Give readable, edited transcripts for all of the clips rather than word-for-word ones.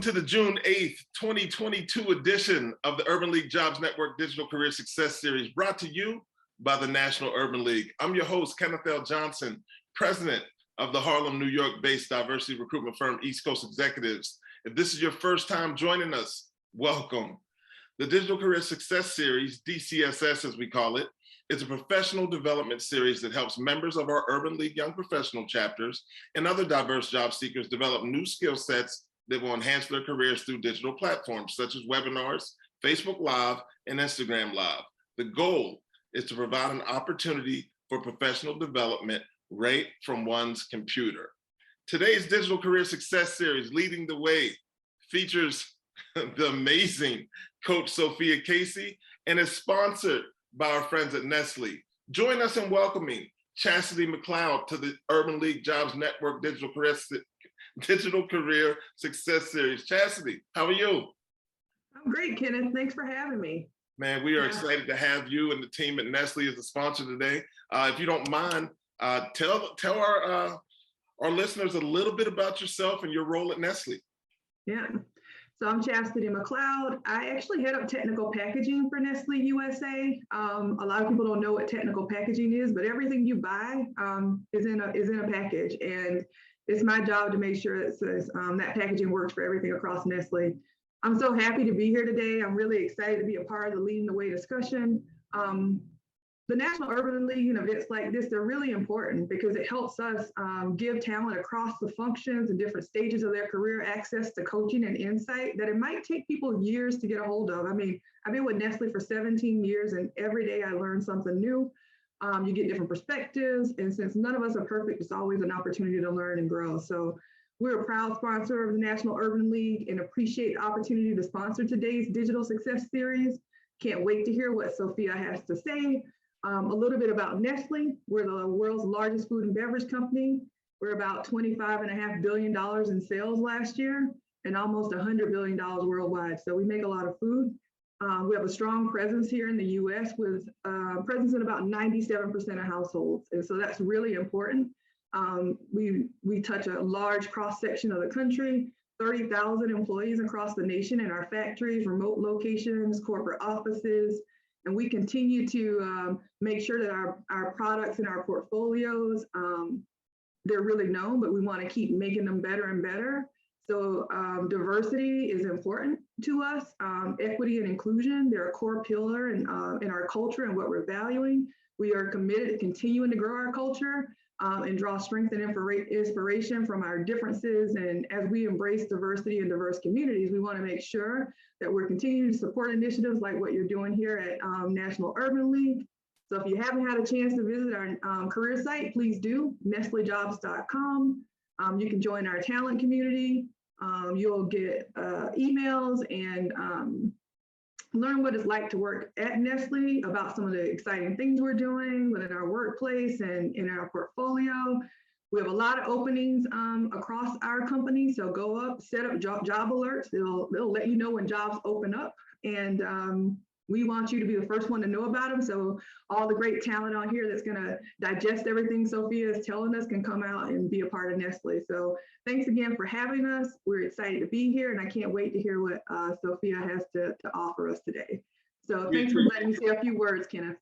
to the June 8th, 2022 edition of the Urban League Jobs Network Digital Career Success Series, brought to you by the National Urban League. I'm your host, Kenneth L. Johnson, president of the Harlem, New York-based diversity recruitment firm, East Coast Executives. If this is your first time joining us, welcome. The Digital Career Success Series, DCSS as we call it, is a professional development series that helps members of our Urban League Young Professional chapters and other diverse job seekers develop new skill sets that will enhance their careers through digital platforms such as webinars, Facebook Live, and Instagram Live. The goal is to provide an opportunity for professional development right from one's computer. Today's Digital Career Success Series, Leading the Way, features the amazing Coach Sophia Casey and is sponsored by our friends at Nestle. Join us in welcoming Chastity McLeod to the Urban League Jobs Network Digital Career Success Series. Chastity, how are you? I'm great, Kenneth. Thanks for having me. Man, we are excited to have you and the team at Nestle as a sponsor today. If you don't mind, tell our listeners a little bit about yourself and your role at Nestle. Yeah. So I'm Chastity McLeod. I actually head up technical packaging for Nestle USA. A lot of people don't know what technical packaging is, but everything you buy is in a package, and it's my job to make sure that packaging works for everything across Nestle. I'm so happy to be here today. I'm really excited to be a part of the Leading the Way discussion. The National Urban League and events like this, they're really important because it helps us give talent across the functions and different stages of their career access to coaching and insight that it might take people years to get a hold of. I mean, I've been with Nestle for 17 years and every day I learn something new. You get different perspectives, and since none of us are perfect, it's always an opportunity to learn and grow. So we're a proud sponsor of the National Urban League and appreciate the opportunity to sponsor today's Digital Success Series. Can't wait to hear what Sophia has to say. A little bit about Nestle. We're the world's largest food and beverage company. We're about $25.5 billion in sales last year and almost $100 billion worldwide. So we make a lot of food. We have a strong presence here in the US with presence in about 97% of households. And so that's really important. We touch a large cross-section of the country, 30,000 employees across the nation in our factories, remote locations, corporate offices. And we continue to make sure that our products and our portfolios, they're really known, but we want to keep making them better and better. So diversity is important to us. Equity and inclusion, they're a core pillar in our culture and what we're valuing. We are committed to continuing to grow our culture and draw strength and inspiration from our differences. And as we embrace diversity and diverse communities, we want to make sure that we're continuing to support initiatives like what you're doing here at National Urban League. So if you haven't had a chance to visit our career site, please do, nestlejobs.com. You can join our talent community. You'll get emails and learn what it's like to work at Nestle, about some of the exciting things we're doing within our workplace and in our portfolio. We have a lot of openings across our company, so go up, set up job alerts. They'll let you know when jobs open up, and we want you to be the first one to know about them. So all the great talent on here that's going to digest everything Sophia is telling us can come out and be a part of Nestle. So thanks again for having us. We're excited to be here, and I can't wait to hear what Sophia has to offer us today. So thanks for letting me say a few words, Kenneth.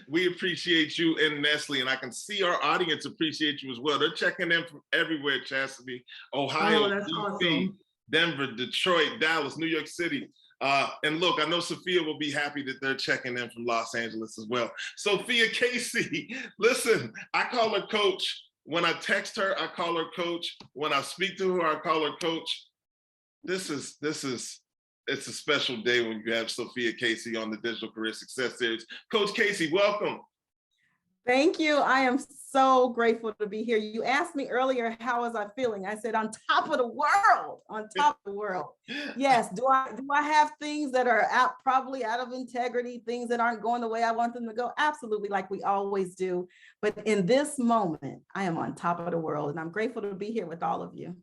We appreciate you and Nestle, and I can see our audience appreciate you as well. They're checking in from everywhere, Chastity. Ohio, DC, awesome. Denver, Detroit, Dallas, New York City. And look, I know Sophia will be happy that they're checking in from Los Angeles as well. Sophia Casey, listen, I call her coach. When I text her, I call her coach. When I speak to her, I call her coach. It's a special day when you have Sophia Casey on the Digital Career Success Series. Coach Casey, welcome. Thank you. I am so grateful to be here. You asked me earlier, how was I feeling? I said, on top of the world, on top of the world. Yes. Do I have things that are probably out of integrity, things that aren't going the way I want them to go? Absolutely, like we always do. But in this moment, I am on top of the world, and I'm grateful to be here with all of you.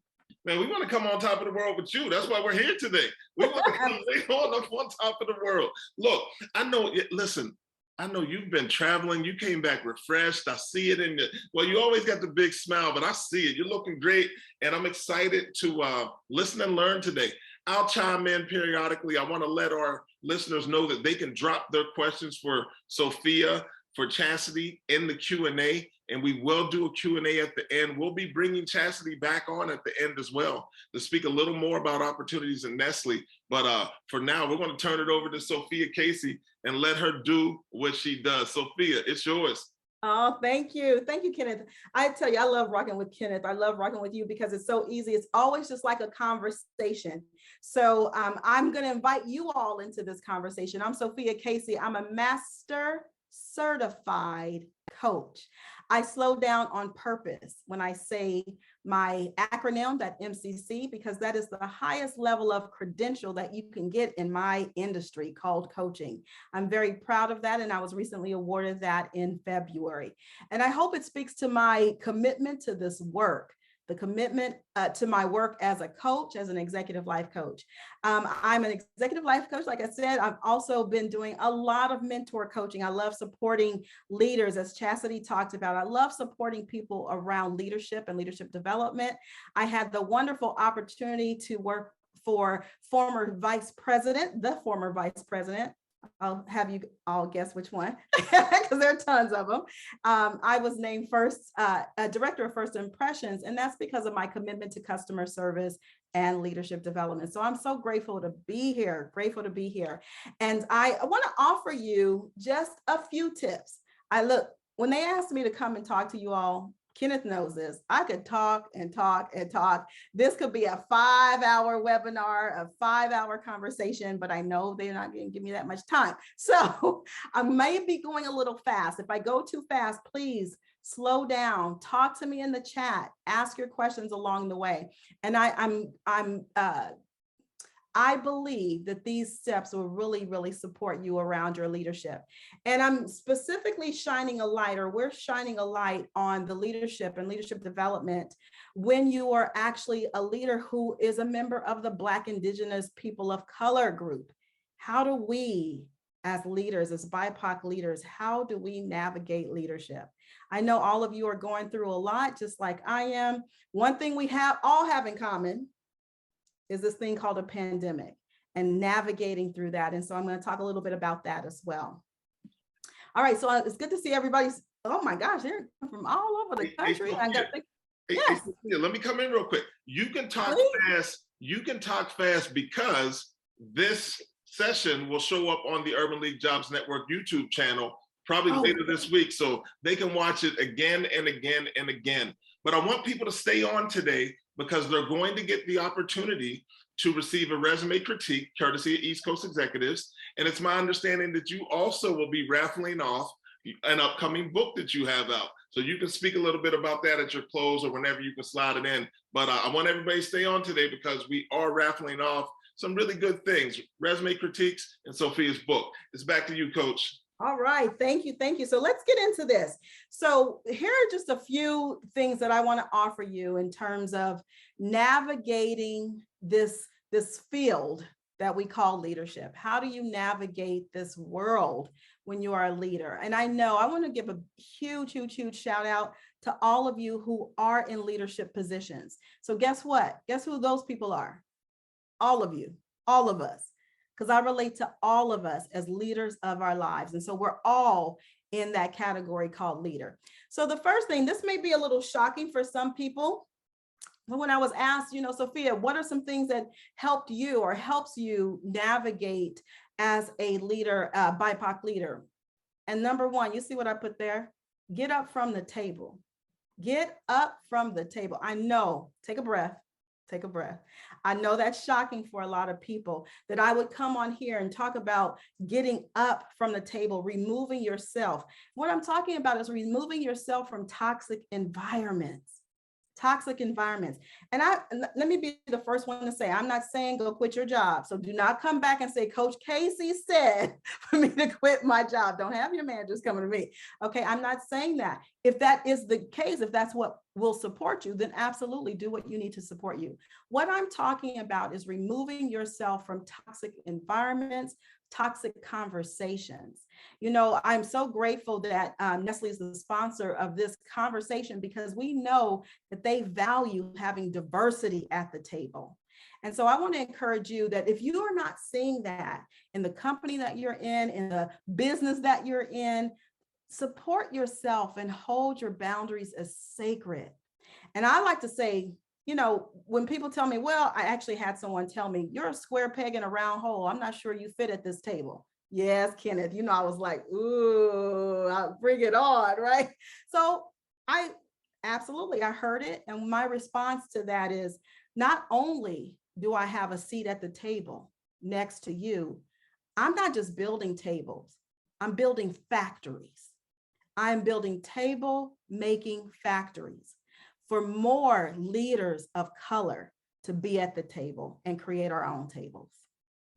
Man, we want to come on top of the world with you. That's why we're here today. We want to come on top of the world. Look, I know, listen, I know you've been traveling. You came back refreshed. I see it in well, you always got the big smile, but I see it. You're looking great. And I'm excited to listen and learn today. I'll chime in periodically. I want to let our listeners know that they can drop their questions for Sophia, for Chastity in the Q&A, and we will do a Q&A at the end. We'll be bringing Chastity back on at the end as well to speak a little more about opportunities in Nestle. But for now, we're going to turn it over to Sophia Casey and let her do what she does. Sophia, it's yours. Oh, thank you. Thank you, Kenneth. I tell you, I love rocking with Kenneth. I love rocking with you because it's so easy. It's always just like a conversation. So I'm going to invite you all into this conversation. I'm Sophia Casey. I'm a master certified coach. I slow down on purpose when I say my acronym, that MCC, because that is the highest level of credential that you can get in my industry called coaching. I'm very proud of that, and I was recently awarded that in February. And I hope it speaks to my commitment to this work, the commitment to my work as a coach, as an executive life coach. I'm an executive life coach. Like I said, I've also been doing a lot of mentor coaching. I love supporting leaders, as Chastity talked about. I love supporting people around leadership and leadership development. I had the wonderful opportunity to work for the former vice president. I'll have you all guess which one, because there are tons of them. I was named director of First Impressions, and that's because of my commitment to customer service and leadership development. So I'm so grateful to be here, And I want to offer you just a few tips. When they asked me to come and talk to you all, Kenneth knows this. I could talk and talk and talk. This could be a 5-hour webinar, a 5-hour conversation, but I know they're not going to give me that much time. So I may be going a little fast. If I go too fast, please slow down, talk to me in the chat, ask your questions along the way. And I believe that these steps will really, really support you around your leadership. And I'm specifically shining a light, or we're shining a light on the leadership and leadership development when you are actually a leader who is a member of the Black, Indigenous, people of color group. How do we, as leaders, as BIPOC leaders, how do we navigate leadership? I know all of you are going through a lot, just like I am. One thing we all have in common is this thing called a pandemic and navigating through that. And so I'm going to talk a little bit about that as well. All right, so it's good to see everybody's, oh my gosh, they're from all over the country. Sophia, let me come in real quick. You can talk fast. You can talk fast because this session will show up on the Urban League Jobs Network YouTube channel probably later this week. So they can watch it again and again and again. But I want people to stay on today because they're going to get the opportunity to receive a resume critique courtesy of East Coast Executives. And it's my understanding that you also will be raffling off an upcoming book that you have out. So you can speak a little bit about that at your close or whenever you can slide it in. But I want everybody to stay on today because we are raffling off some really good things, resume critiques and Sophia's book. It's back to you, Coach. All right, thank you. So let's get into this. So here are just a few things that I want to offer you in terms of navigating this field that we call leadership. How do you navigate this world when you are a leader? And I want to give a huge shout out to all of you who are in leadership positions. So guess what? Guess who those people are? All of you, all of us. Because I relate to all of us as leaders of our lives. And so we're all in that category called leader. So the first thing, this may be a little shocking for some people, but when I was asked, Sophia, what are some things that helped you or helps you navigate as a leader, BIPOC leader? And number one, you see what I put there? Get up from the table. Get up from the table. I know, take a breath. Take a breath. I know that's shocking for a lot of people that I would come on here and talk about getting up from the table, removing yourself. What I'm talking about is removing yourself from toxic environments. And let me be the first one to say, I'm not saying go quit your job. So do not come back and say, Coach Casey said for me to quit my job. Don't have your managers coming to me. Okay, I'm not saying that. If that is the case, if that's what will support you, then absolutely do what you need to support you. What I'm talking about is removing yourself from toxic environments, toxic conversations. I'm so grateful that Nestle is the sponsor of this conversation because we know that they value having diversity at the table. And so I want to encourage you that if you are not seeing that in the company that you're in the business that you're in, support yourself and hold your boundaries as sacred. And I like to say, you know, when people tell me, well, I actually had someone tell me, you're a square peg in a round hole. I'm not sure you fit at this table. Yes, Kenneth, you know, I was like, ooh, I'll bring it on, right? So I heard it. And my response to that is, not only do I have a seat at the table next to you, I'm not just building tables, I'm building factories. I'm building table making factories for more leaders of color to be at the table and create our own tables.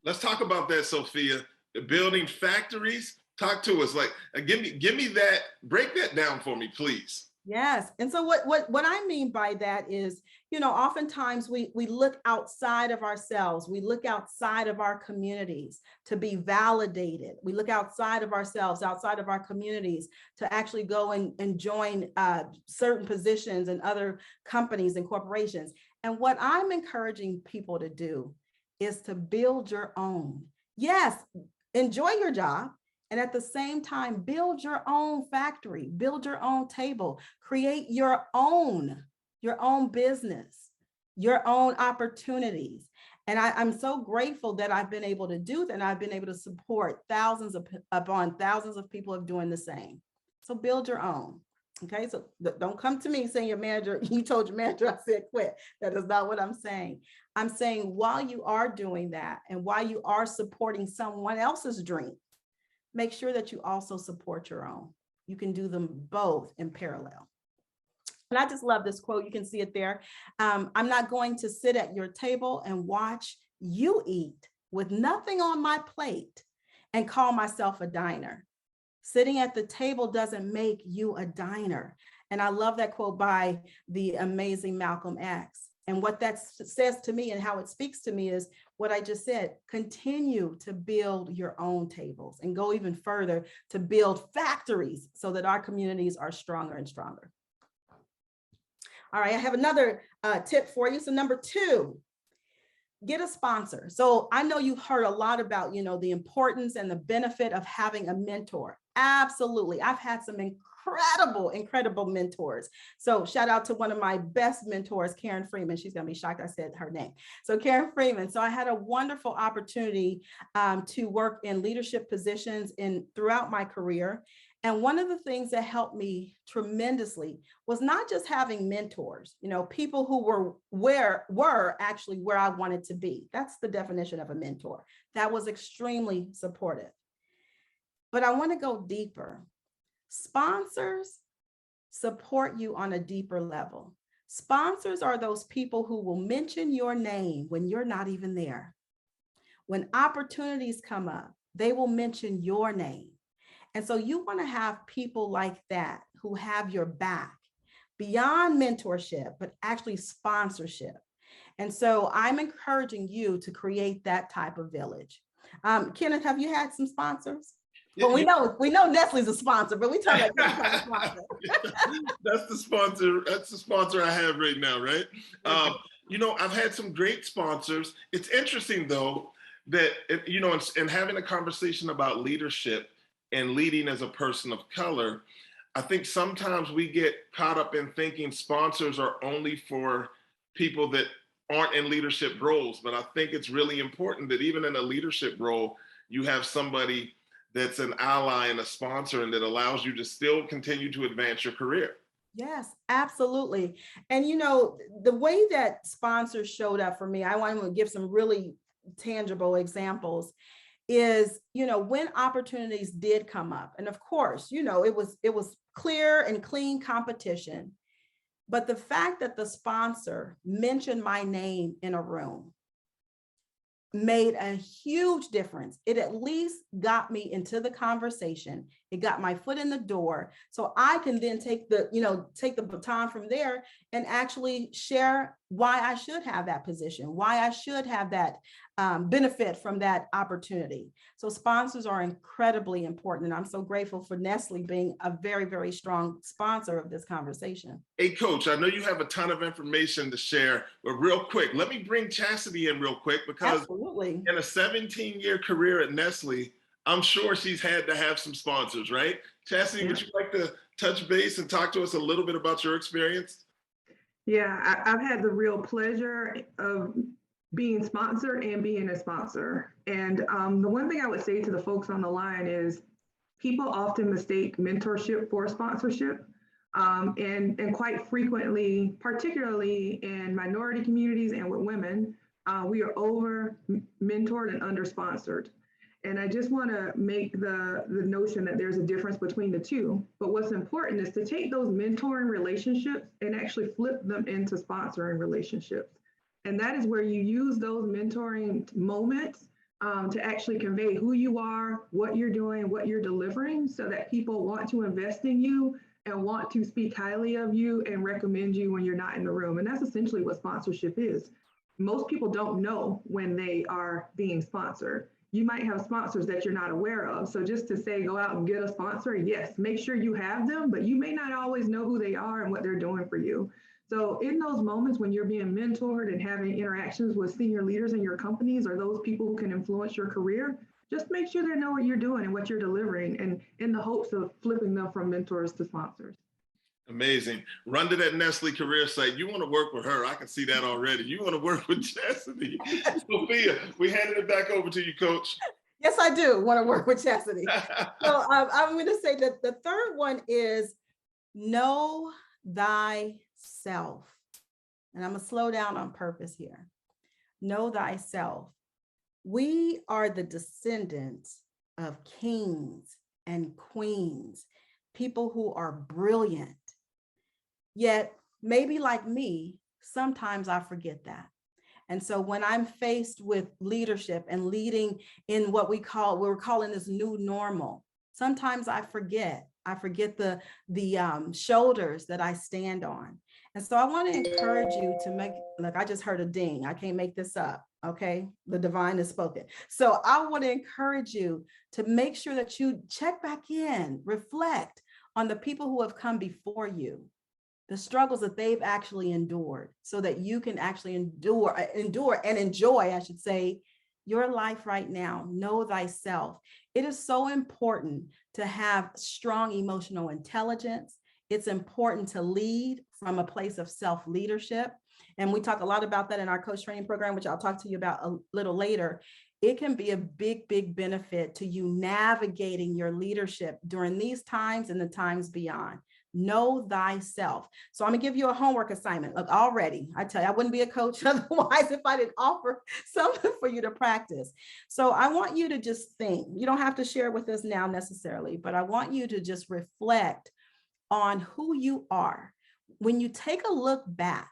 Let's talk about that, Sophia. Building factories. Talk to us. Like, give me that. Break that down for me, please. Yes. And so what I mean by that is, you know, oftentimes we look outside of ourselves. We look outside of our communities to be validated. We look outside of ourselves, outside of our communities to actually go and join certain positions in other companies and corporations. And what I'm encouraging people to do is to build your own. Yes, enjoy your job. And at the same time, build your own factory, build your own table, create your own business, your own opportunities. And I'm so grateful that I've been able to do that. And I've been able to support thousands upon thousands of people of doing the same. So build your own. Okay, so don't come to me saying your manager, you told your manager I said quit. That is not what I'm saying. I'm saying while you are doing that and while you are supporting someone else's dream, make sure that you also support your own. You can do them both in parallel. And I just love this quote. You can see it there. I'm not going to sit at your table and watch you eat with nothing on my plate and call myself a diner. Sitting at the table doesn't make you a diner. And I love that quote by the amazing Malcolm X. And what that says to me and how it speaks to me is what I just said. Continue to build your own tables and go even further to build factories so that our communities are stronger and stronger. All right, I have another tip for you. So number 2, get a sponsor. So I know you've heard a lot about, you know, the importance and the benefit of having a mentor. Absolutely. I've had some incredible mentors. So shout out to one of my best mentors, Karen Freeman. She's going to be shocked I said her name. So Karen Freeman. So I had a wonderful opportunity to work in leadership positions throughout my career. And one of the things that helped me tremendously was not just having mentors, you know, people who were actually where I wanted to be. That's the definition of a mentor. That was extremely supportive. But I want to go deeper. Sponsors support you on a deeper level. Sponsors are those people who will mention your name when you're not even there. When opportunities come up, they will mention your name. And so you want to have people like that who have your back beyond mentorship, but actually sponsorship. And so I'm encouraging you to create that type of village. Kenneth, have you had some sponsors? Well, we know Nestle's a sponsor, but we talk about that type of sponsor. That's the sponsor I have right now, right? You know, I've had some great sponsors. It's interesting though that you know, in having a conversation about leadership and leading as a person of color, I think sometimes we get caught up in thinking sponsors are only for people that aren't in leadership roles. But I think it's really important that even in a leadership role, you have somebody that's an ally and a sponsor and that allows you to still continue to advance your career. Yes, absolutely. And, you know, the way that sponsors showed up for me, I want to give some really tangible examples is, you know, when opportunities did come up, and of course, you know, it was clear and clean competition, but the fact that the sponsor mentioned my name in a room made a huge difference. It at least got me into the conversation. It got my foot in the door. So I can then take the baton from there and actually share why I should have that position, why I should have that benefit from that opportunity. So sponsors are incredibly important. And I'm so grateful for Nestle being a very, very strong sponsor of this conversation. Hey, Coach, I know you have a ton of information to share, but real quick, let me bring Chastity in real quick, because Absolutely. in a 17-year career at Nestle, I'm sure she's had to have some sponsors, right? Chastity, would you like to touch base and talk to us a little bit about your experience? Yeah, I've had the real pleasure of being sponsored and being a sponsor. And the one thing I would say to the folks on the line is people often mistake mentorship for sponsorship. And quite frequently, particularly in minority communities and with women, we are over mentored and under sponsored. And I just want to make the notion that there's a difference between the two. But what's important is to take those mentoring relationships and actually flip them into sponsoring relationships. And that is where you use those mentoring moments to actually convey who you are, what you're doing, what you're delivering, so that people want to invest in you and want to speak highly of you and recommend you when you're not in the room. And that's essentially what sponsorship is. Most people don't know when they are being sponsored. You might have sponsors that you're not aware of. So just to say, go out and get a sponsor, yes, make sure you have them, but you may not always know who they are and what they're doing for you. So in those moments when you're being mentored and having interactions with senior leaders in your companies or those people who can influence your career, just make sure they know what you're doing and what you're delivering, and in the hopes of flipping them from mentors to sponsors. Amazing. Run to that Nestle career site. You want to work with her. I can see that already. You want to work with Chastity. Sophia, we handed it back over to you, Coach. Yes, I do want to work with Chastity. So I'm going to say that the third one is know thyself. And I'm going to slow down on purpose here. Know thyself. We are the descendants of kings and queens, people who are brilliant. Yet, maybe like me, sometimes I forget that. And so when I'm faced with leadership and leading in what we're calling this new normal, sometimes I forget. I forget the shoulders that I stand on. And so I want to encourage you to look, I just heard a ding. I can't make this up. Okay. The divine is spoken. So I want to encourage you to make sure that you check back in, reflect on the people who have come before you, the struggles that they've actually endured, so that you can actually endure and enjoy, I should say, your life right now. Know thyself. It is so important to have strong emotional intelligence. It's important to lead from a place of self-leadership. And we talk a lot about that in our coach training program, which I'll talk to you about a little later. It can be a big, big benefit to you navigating your leadership during these times and the times beyond. Know thyself. So I'm gonna give you a homework assignment. Look, already, I tell you, I wouldn't be a coach otherwise if I didn't offer something for you to practice. So I want you to just think. You don't have to share with us now necessarily, but I want you to just reflect on who you are. When you take a look back,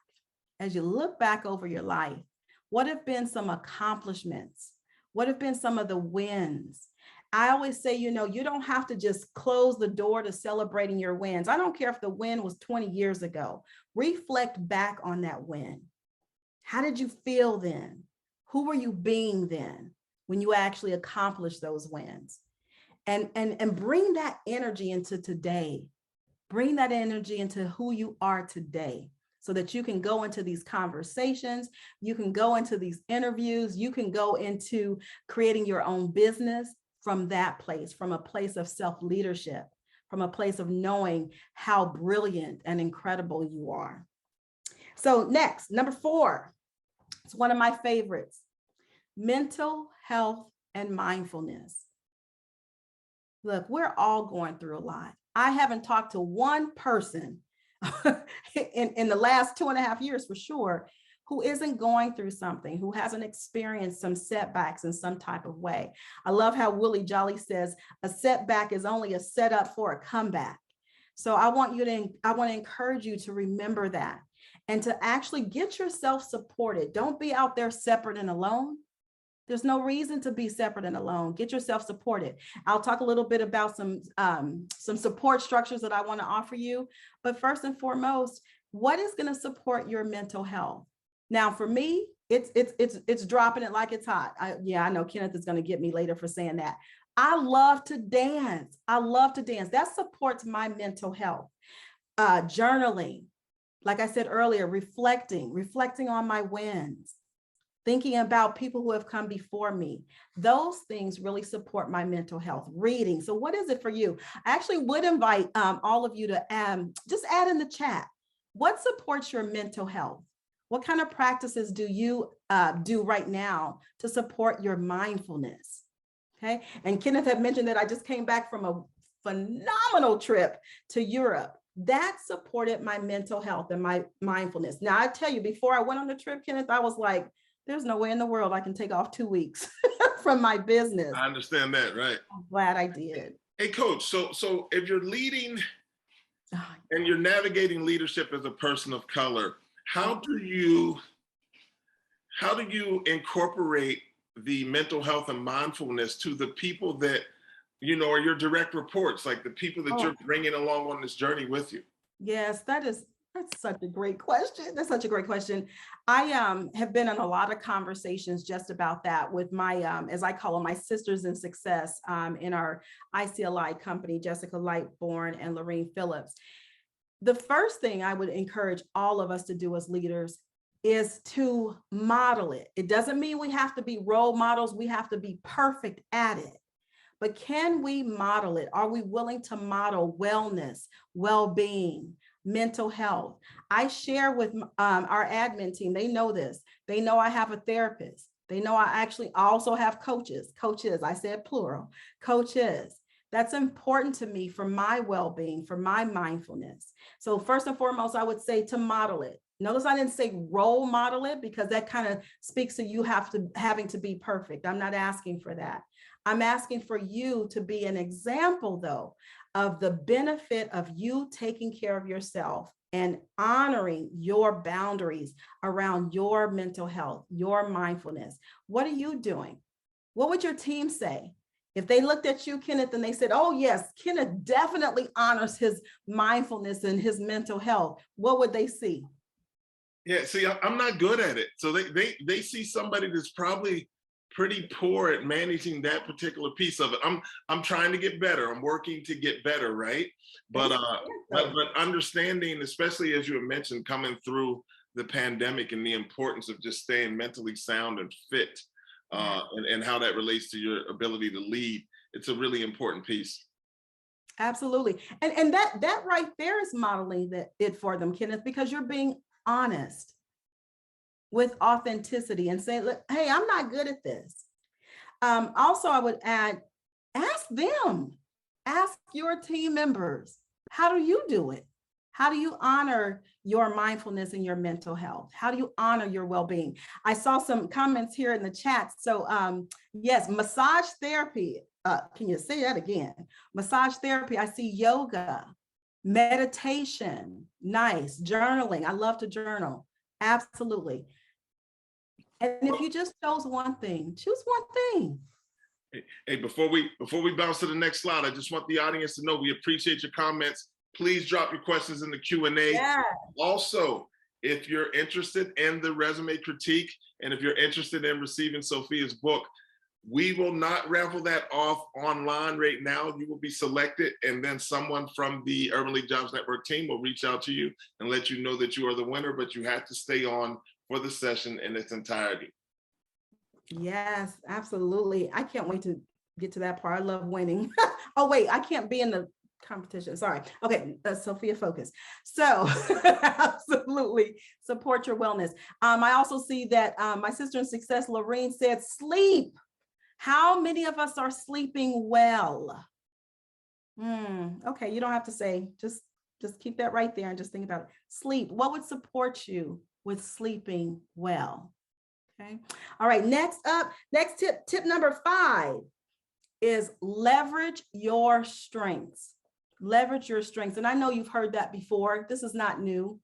as you look back over your life, what have been some accomplishments? What have been some of the wins? I always say, you don't have to just close the door to celebrating your wins. I don't care if the win was 20 years ago. Reflect back on that win. How did you feel then? Who were you being then when you actually accomplished those wins? And bring that energy into today. Bring that energy into who you are today, so that you can go into these conversations, you can go into these interviews, you can go into creating your own business from that place, from a place of self-leadership, from a place of knowing how brilliant and incredible you are. So next, number 4, it's one of my favorites, mental health and mindfulness. Look, we're all going through a lot. I haven't talked to one person in the last 2.5 years for sure, who isn't going through something, who hasn't experienced some setbacks in some type of way. I love how Willie Jolly says, a setback is only a setup for a comeback. So I want to encourage you to remember that and to actually get yourself supported. Don't be out there separate and alone. There's no reason to be separate and alone. Get yourself supported. I'll talk a little bit about some support structures that I want to offer you. But first and foremost, what is going to support your mental health? Now for me, it's dropping it like it's hot. I know Kenneth is going to get me later for saying that. I love to dance. I love to dance. That supports my mental health. Journaling, like I said earlier, reflecting on my wins, thinking about people who have come before me. Those things really support my mental health. Reading. So what is it for you? I actually would invite all of you to just add in the chat. What supports your mental health? What kind of practices do you do right now to support your mindfulness? Okay. And Kenneth had mentioned that I just came back from a phenomenal trip to Europe. That supported my mental health and my mindfulness. Now, I tell you, before I went on the trip, Kenneth, I was like, there's no way in the world I can take off 2 weeks from my business. I understand that, right? I'm glad I did. Hey, Coach, so if you're leading and you're navigating leadership as a person of color, how do you incorporate the mental health and mindfulness to the people that, you know, are your direct reports, like the people that you're bringing along on this journey with you? Yes, that's such a great question. That's such a great question. I have been in a lot of conversations just about that with my, as I call them, my sisters in success in our ICLI company, Jessica Lightborn and Lorene Phillips. The first thing I would encourage all of us to do as leaders is to model it. It doesn't mean we have to be role models. We have to be perfect at it. But can we model it? Are we willing to model wellness, well-being, mental health? I share with our admin team, they know this. They know I have a therapist. They know I actually also have coaches. Coaches, I said plural, coaches. That's important to me for my well-being, for my mindfulness. So first and foremost, I would say to model it. Notice I didn't say role model it because that kind of speaks to you having to be perfect. I'm not asking for that. I'm asking for you to be an example, though, of the benefit of you taking care of yourself and honoring your boundaries around your mental health, your mindfulness. What are you doing? What would your team say? If they looked at you, Kenneth, and they said, oh, yes, Kenneth definitely honors his mindfulness and his mental health, what would they see? Yeah, see, I'm not good at it. So they see somebody that's probably pretty poor at managing that particular piece of it. I'm trying to get better. I'm working to get better, right? But understanding, especially as you have mentioned, coming through the pandemic and the importance of just staying mentally sound and fit, and how that relates to your ability to lead, it's a really important piece. Absolutely. And that right there is modeling it for them, Kenneth, because you're being honest with authenticity and say, look, hey, I'm not good at this. Also, I would add, ask them, ask your team members, how do you do it? How do you honor your mindfulness and your mental health? How do you honor your well-being? I saw some comments here in the chat. So yes, massage therapy. Can you say that again? Massage therapy. I see yoga, meditation, nice, journaling. I love to journal. Absolutely. And if you just chose one thing, choose one thing. Hey, before we bounce to the next slide, I just want the audience to know we appreciate your comments. Please drop your questions in the Q&A. Yeah. Also, if you're interested in the resume critique, and if you're interested in receiving Sophia's book, we will not raffle that off online right now. You will be selected, and then someone from the Urban League Jobs Network team will reach out to you and let you know that you are the winner, but you have to stay on for the session in its entirety. Yes, absolutely. I can't wait to get to that part. I love winning. Oh, wait, I can't be in the competition. Sorry. Okay, Sophia, focus. So absolutely support your wellness. I also see that my sister in success, Lorene, said sleep. How many of us are sleeping well? Okay, you don't have to say, just keep that right there and just think about it. Sleep. What would support you with sleeping well? Okay. All right, next tip number 5 is leverage your strengths. Leverage your strengths. And I know you've heard that before. This is not new,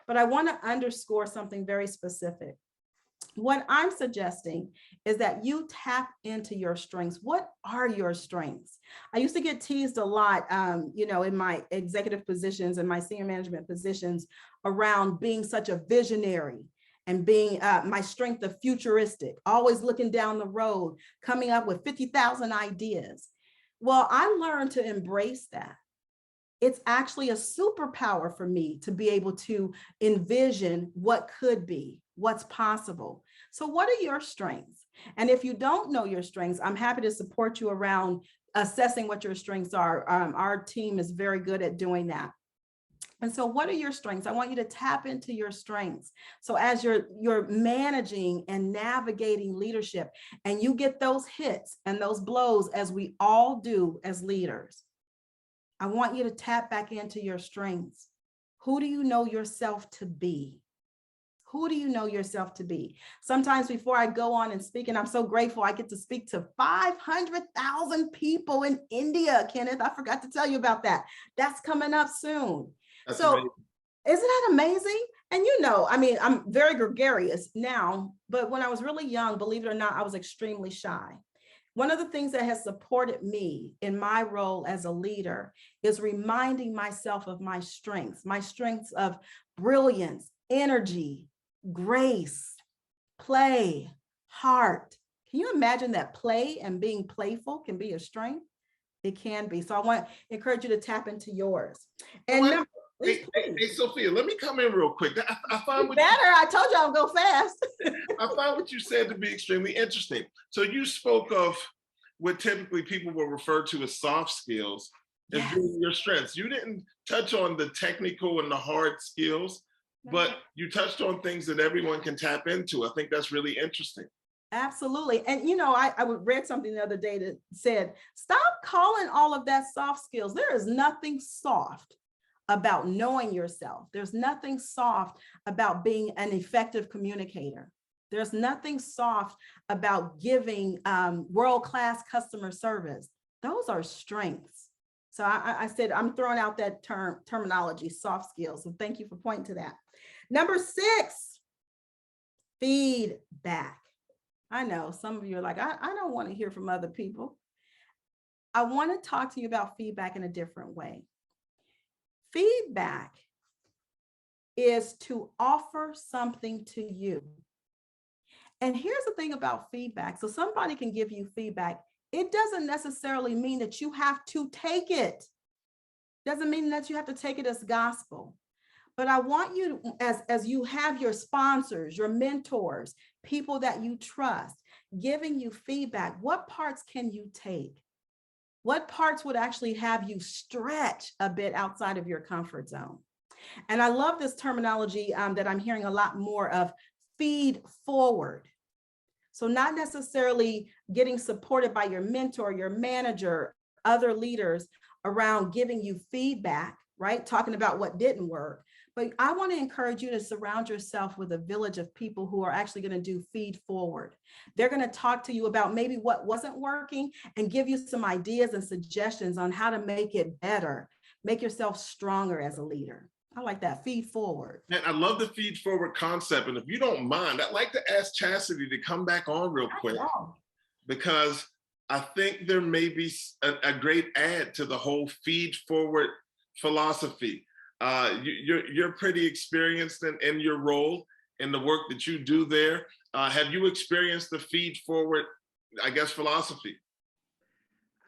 but I want to underscore something very specific. What I'm suggesting is that you tap into your strengths. What are your strengths? I used to get teased a lot, in my executive positions and my senior management positions around being such a visionary and being my strength of futuristic, always looking down the road, coming up with 50,000 ideas. Well, I learned to embrace that. It's actually a superpower for me to be able to envision what could be, what's possible. So what are your strengths? And if you don't know your strengths, I'm happy to support you around assessing what your strengths are. Our team is very good at doing that. And so what are your strengths? I want you to tap into your strengths. So as you're managing and navigating leadership, and you get those hits and those blows, as we all do as leaders, I want you to tap back into your strengths. Who do you know yourself to be? Who do you know yourself to be? Sometimes before I go on and speak, and I'm so grateful I get to speak to 500,000 people in India, Kenneth. I forgot to tell you about that. That's coming up soon. That's so amazing. Isn't that amazing? And you know, I mean, I'm very gregarious now, but when I was really young, believe it or not, I was extremely shy. One of the things that has supported me in my role as a leader is reminding myself of my strengths of brilliance, energy, grace, play, heart. Can you imagine that play and being playful can be a strength? It can be. So I want to encourage you to tap into yours. And hey, Sophia, let me come in real quick. I find what I told you I'll go fast. I find what you said to be extremely interesting. So you spoke of what typically people will refer to as soft skills as being your strengths. You didn't touch on the technical and the hard skills, but you touched on things that everyone can tap into. I think that's really interesting. Absolutely. And you know, I read something the other day that said, stop calling all of that soft skills. There is nothing soft about knowing yourself. There's nothing soft about being an effective communicator. There's nothing soft about giving world-class customer service. Those are strengths. So I said, I'm throwing out that terminology, soft skills. So thank you for pointing to that. Number 6, feedback. I know some of you are like, I don't want to hear from other people. I want to talk to you about feedback in a different way. Feedback is to offer something to you. And here's the thing about feedback. So somebody can give you feedback. It doesn't necessarily mean that you have to take it. Doesn't mean that you have to take it as gospel. But I want you to, as you have your sponsors, your mentors, people that you trust, giving you feedback, what parts can you take? What parts would actually have you stretch a bit outside of your comfort zone? And I love this terminology that I'm hearing a lot more of, feed forward. So not necessarily getting supported by your mentor, your manager, other leaders around giving you feedback, right? Talking about what didn't work. But I want to encourage you to surround yourself with a village of people who are actually going to do feed forward. They're going to talk to you about maybe what wasn't working and give you some ideas and suggestions on how to make it better, make yourself stronger as a leader. I like that, feed forward. And I love the feed forward concept. And if you don't mind, I'd like to ask Chastity to come back on real quick, because I think there may be a great add to the whole feed forward philosophy. You're pretty experienced in your role, in the work that you do there. Have you experienced the feed forward, I guess, philosophy?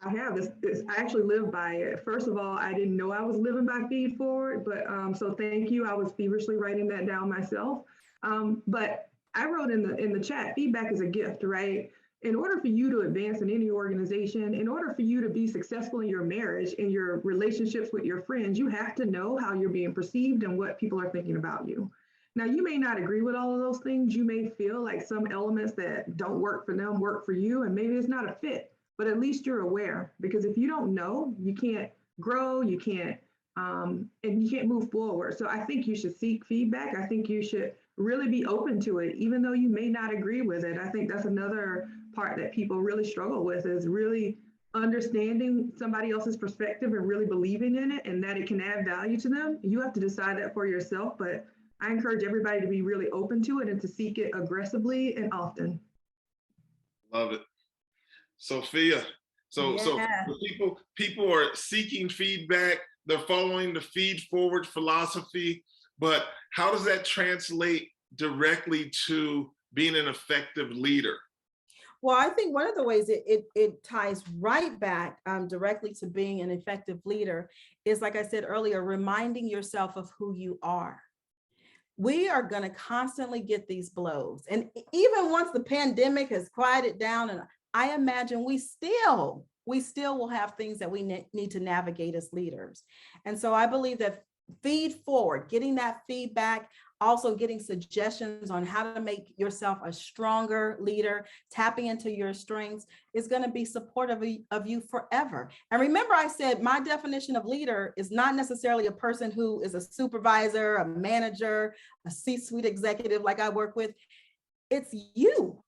I have. I actually live by it. First of all, I didn't know I was living by feed forward, but so thank you. I was feverishly writing that down myself. But I wrote in the chat, feedback is a gift, right? In order for you to advance in any organization, in order for you to be successful in your marriage, in your relationships with your friends, you have to know how you're being perceived and what people are thinking about you. Now, you may not agree with all of those things. You may feel like some elements that don't work for them work for you, and maybe it's not a fit, but at least you're aware, because if you don't know, you can't grow, you can't, and you can't move forward. So I think you should seek feedback. I think you should really be open to it, even though you may not agree with it. I think that's another part that people really struggle with, is really understanding somebody else's perspective and really believing in it and that it can add value to them. You have to decide that for yourself, but I encourage everybody to be really open to it and to seek it aggressively and often. Love it. Sophia, so people are seeking feedback, they're following the feed forward philosophy, but how does that translate directly to being an effective leader? Well, I think one of the ways it ties right back directly to being an effective leader is, like I said earlier, reminding yourself of who you are. We are going to constantly get these blows. And even once the pandemic has quieted down, and I imagine we still will have things that we need to navigate as leaders. And so I believe that feed forward, getting that feedback, also getting suggestions on how to make yourself a stronger leader, tapping into your strengths is going to be supportive of you forever. And remember, I said my definition of leader is not necessarily a person who is a supervisor, a manager, a C-suite executive like I work with. It's you,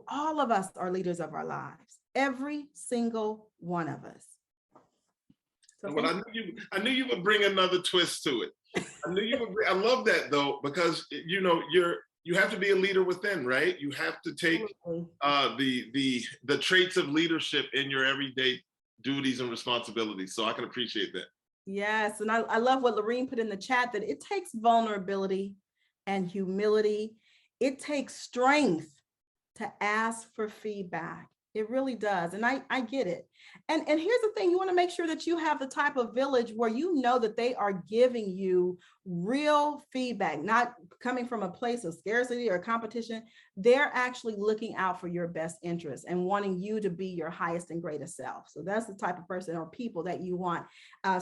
all of us are leaders of our lives, every single one of us. So well, I knew you would bring another twist to it. I knew you would. I love that though, because you know you have to be a leader within, right? You have to take the traits of leadership in your everyday duties and responsibilities. So I can appreciate that. Yes, and I love what Lorene put in the chat, that it takes vulnerability and humility. It takes strength to ask for feedback. It really does. And I get it. And here's the thing, you want to make sure that you have the type of village where you know that they are giving you real feedback, not coming from a place of scarcity or competition. They're actually looking out for your best interests and wanting you to be your highest and greatest self. So that's the type of person or people that you want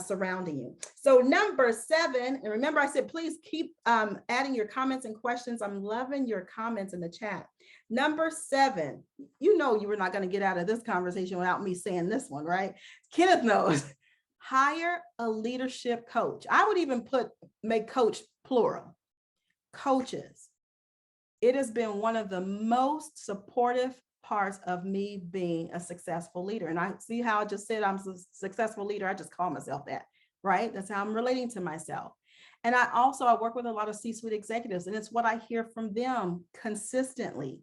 surrounding you. So number 7, and remember I said, please keep adding your comments and questions. I'm loving your comments in the chat. Number 7, you know you were not going to get out of this conversation without me saying this one, right? Kenneth knows. Hire a leadership coach. I would even make coach plural. Coaches. It has been one of the most supportive parts of me being a successful leader. And I see how I just said I'm a successful leader. I just call myself that, right? That's how I'm relating to myself. And I work with a lot of C-suite executives, and it's what I hear from them consistently.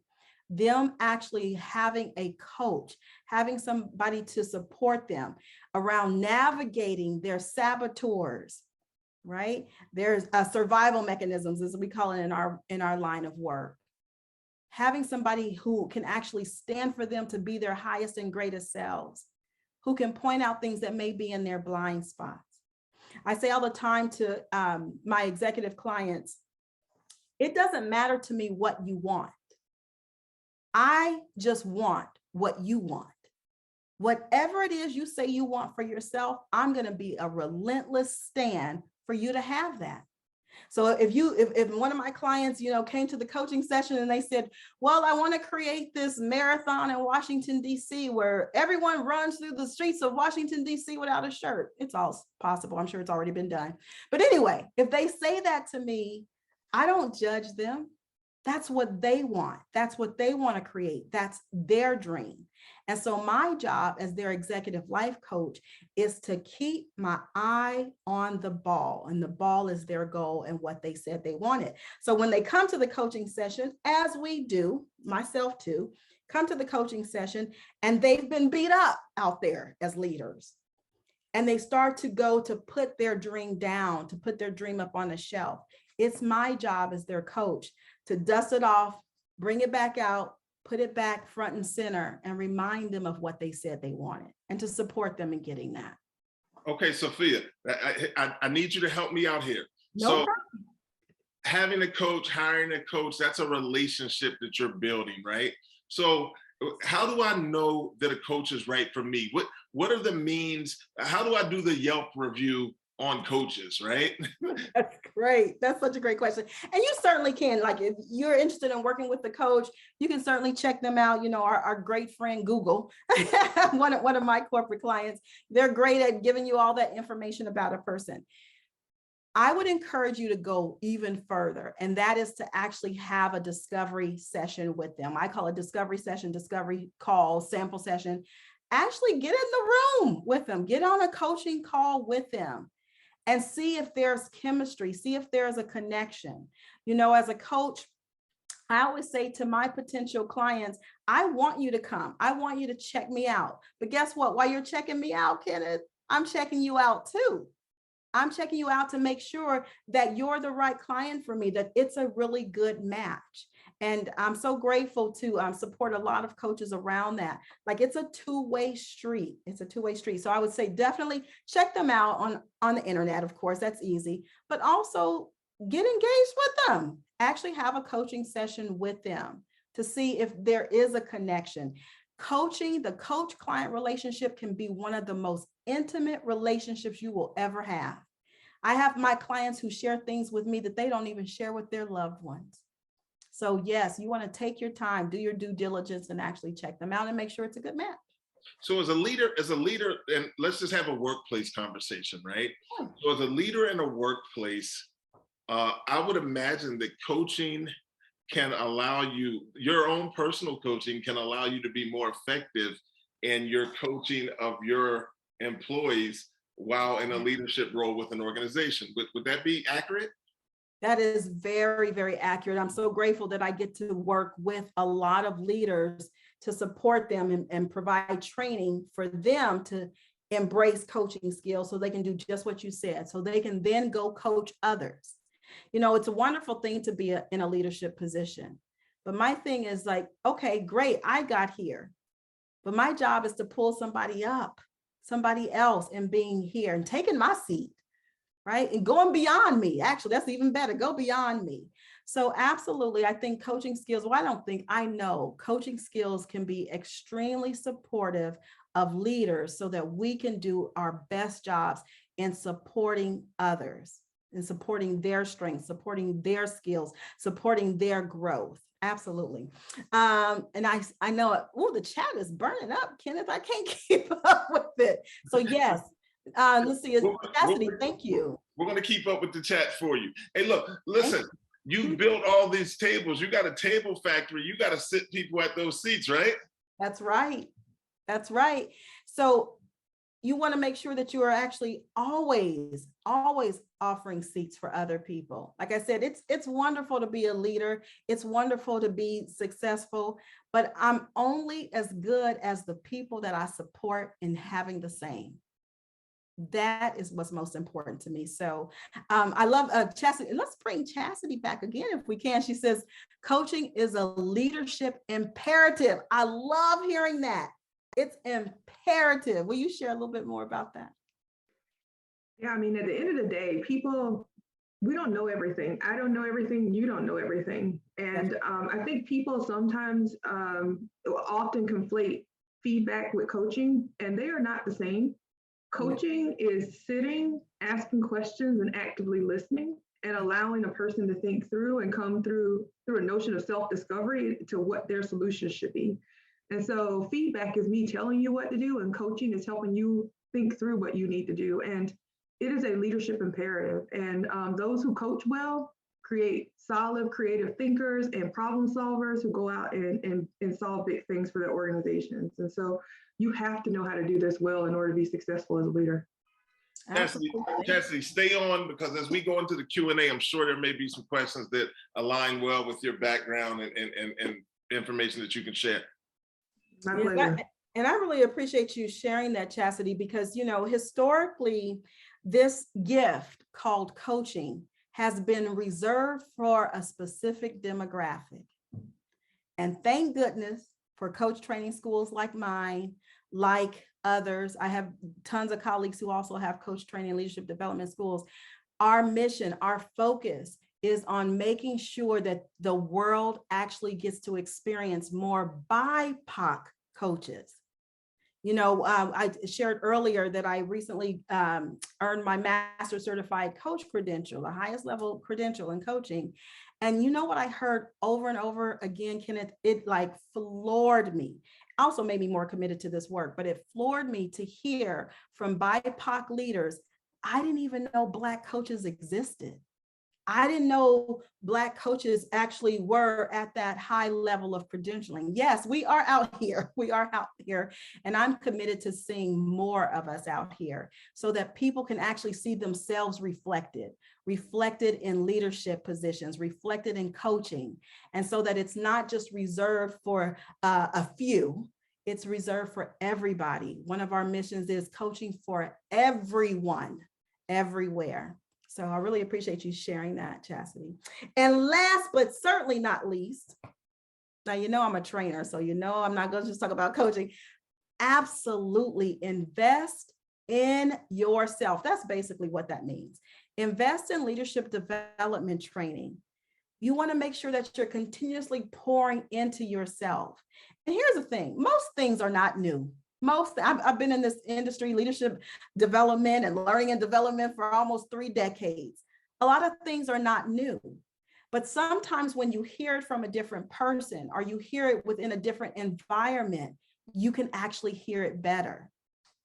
Them actually having a coach, having somebody to support them around navigating their saboteurs, right? There's survival mechanisms, as we call it in our line of work. Having somebody who can actually stand for them to be their highest and greatest selves, who can point out things that may be in their blind spots. I say all the time to my executive clients, it doesn't matter to me what you want. I just want what you want. Whatever it is you say you want for yourself, I'm going to be a relentless stand for you to have that. So if one of my clients, came to the coaching session and they said, well, I want to create this marathon in Washington, D.C., where everyone runs through the streets of Washington, D.C. without a shirt. It's all possible. I'm sure it's already been done. But anyway, if they say that to me, I don't judge them. That's what they want. That's what they want to create. That's their dream. And so my job as their executive life coach is to keep my eye on the ball, and the ball is their goal and what they said they wanted. So when they come to the coaching session, as we do, myself too, come to the coaching session and they've been beat up out there as leaders, and they start to go to put their dream down, to put their dream up on the shelf. It's my job as their coach to dust it off, bring it back out, put it back front and center, and remind them of what they said they wanted, and to support them in getting that. Okay, Sophia, I need you to help me out here. No problem. Having a coach, hiring a coach, that's a relationship that you're building, right? So how do I know that a coach is right for me? What are the means? How do I do the Yelp review on coaches, right? That's great. That's such a great question. And you certainly can, like, if you're interested in working with the coach, you can certainly check them out. Our great friend Google, one of my corporate clients, they're great at giving you all that information about a person. I would encourage you to go even further, and that is to actually have a discovery session with them. I call it discovery session, discovery call, sample session. Actually get in the room with them, get on a coaching call with them, and see if there's chemistry, see if there's a connection. As a coach, I always say to my potential clients, I want you to come. I want you to check me out. But guess what? While you're checking me out, Kenneth, I'm checking you out too. I'm checking you out to make sure that you're the right client for me, that it's a really good match. And I'm so grateful to support a lot of coaches around that. Like, it's a two-way street. It's a two-way street. So I would say definitely check them out on the internet. Of course, that's easy, but also get engaged with them. Actually have a coaching session with them to see if there is a connection. Coaching, the coach-client relationship can be one of the most intimate relationships you will ever have. I have my clients who share things with me that they don't even share with their loved ones. So yes, you want to take your time, do your due diligence, and actually check them out and make sure it's a good match. So as a leader, and let's just have a workplace conversation, right? Yeah. So as a leader in a workplace, I would imagine that coaching can allow you, your own personal coaching can allow you to be more effective in your coaching of your employees while in a leadership role with an organization. Would that be accurate? That is very, very accurate. I'm so grateful that I get to work with a lot of leaders to support them and provide training for them to embrace coaching skills so they can do just what you said, so they can then go coach others. You know, it's a wonderful thing to be in a leadership position. But my thing is like, okay, great, I got here. But my job is to pull somebody up, somebody else, and being here and taking my seat. Right? And going beyond me. Actually, that's even better. Go beyond me. So absolutely, I think coaching skills, well, I know coaching skills can be extremely supportive of leaders so that we can do our best jobs in supporting others and supporting their strengths, supporting their skills, supporting their growth. Absolutely. And I know, oh, the chat is burning up, Kenneth. I can't keep up with it. So yes. Let's see, Cassidy, thank you. We're going to keep up with the chat for you. Hey, look, listen, you built all these tables. You got a table factory. You got to sit people at those seats, right? That's right. That's right. So you want to make sure that you are actually always offering seats for other people. Like I said, it's wonderful to be a leader. It's wonderful to be successful, but I'm only as good as the people that I support in having the same. That is what's most important to me. So I love Chastity. Let's bring Chastity back again if we can. She says, coaching is a leadership imperative. I love hearing that. It's imperative. Will you share a little bit more about that? Yeah, I mean, at the end of the day, people, we don't know everything. I don't know everything. You don't know everything. And I think people sometimes often conflate feedback with coaching, and they are not the same. Coaching is sitting, asking questions, and actively listening, and allowing a person to think through and come through a notion of self-discovery to what their solution should be. And so feedback is me telling you what to do, and coaching is helping you think through what you need to do. And it is a leadership imperative. And those who coach well create solid, creative thinkers and problem solvers who go out and solve big things for their organizations. And so you have to know how to do this well in order to be successful as a leader. Chastity, stay on, because as we go into the Q&A, I'm sure there may be some questions that align well with your background and information that you can share. My pleasure. And I really appreciate you sharing that, Chastity, because, you know, historically, this gift called coaching has been reserved for a specific demographic. And thank goodness for coach training schools like mine, like others. I have tons of colleagues who also have coach training and leadership development schools. Our mission, our focus is on making sure that the world actually gets to experience more BIPOC coaches. You know, I shared earlier that I recently earned my master certified coach credential, the highest level credential in coaching. And you know what I heard over and over again, Kenneth, it like floored me. Also made me more committed to this work, but it floored me to hear from BIPOC leaders, I didn't even know Black coaches existed. I didn't know Black coaches actually were at that high level of credentialing. Yes, we are out here. We are out here. And I'm committed to seeing more of us out here so that people can actually see themselves reflected in leadership positions, reflected in coaching. And so that it's not just reserved for a few, it's reserved for everybody. One of our missions is coaching for everyone. everywhere. So I really appreciate you sharing that, Chastity. And last but certainly not least, now you know I'm a trainer, so you know I'm not going to just talk about coaching. Absolutely invest in yourself. That's basically what that means. Invest in leadership development training. You want to make sure that you're continuously pouring into yourself. And here's the thing, most things are not new. I've been in this industry, leadership development and learning and development for almost 3 decades. A lot of things are not new. But sometimes when you hear it from a different person or you hear it within a different environment, you can actually hear it better.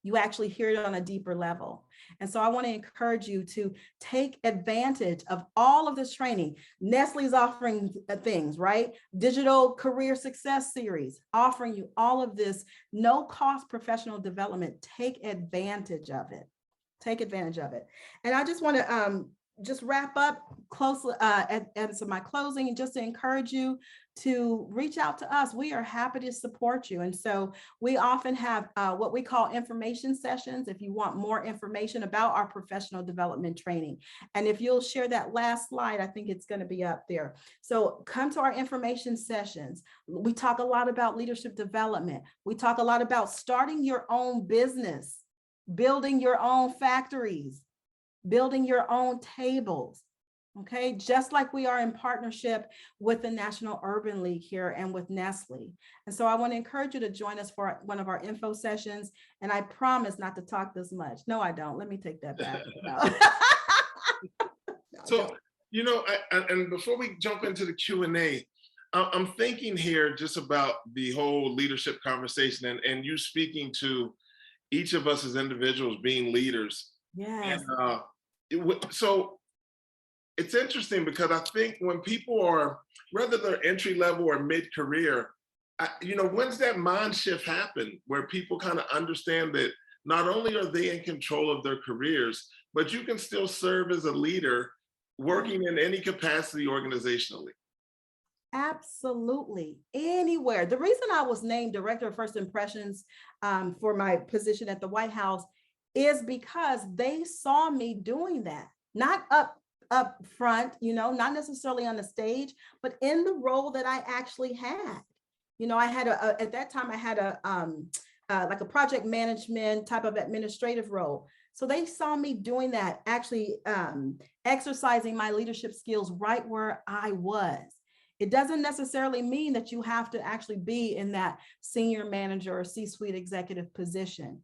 You actually hear it on a deeper level. And so I want to encourage you to take advantage of all of this training. Nestle's offering things, right? Digital Career Success Series, offering you all of this no-cost professional development. Take advantage of it. Take advantage of it. And I just want to just wrap up closely at my closing, and just to encourage you to reach out to us. We are happy to support you. And so we often have what we call information sessions if you want more information about our professional development training. And if you'll share that last slide, I think it's going to be up there. So come to our information sessions. We talk a lot about leadership development. We talk a lot about starting your own business, building your own factories, building your own tables, okay? Just like we are in partnership with the National Urban League here and with Nestle. And so I want to encourage you to join us for one of our info sessions. And I promise not to talk this much. No, I don't. Let me take that back. So, you know, and before we jump into the Q&A, I'm thinking here just about the whole leadership conversation and you speaking to each of us as individuals being leaders. Yes. And, so it's interesting because I think when people are, whether they're entry level or mid-career, you know, when's that mind shift happen where people kind of understand that not only are they in control of their careers, but you can still serve as a leader working in any capacity organizationally? Absolutely. Anywhere. The reason I was named Director of First Impressions for my position at the White House is because they saw me doing that, not up front, you know, not necessarily on the stage, but in the role that I actually had. You know, I had at that time I had like a project management type of administrative role. So they saw me doing that, actually exercising my leadership skills right where I was. It doesn't necessarily mean that you have to actually be in that senior manager or C-suite executive position.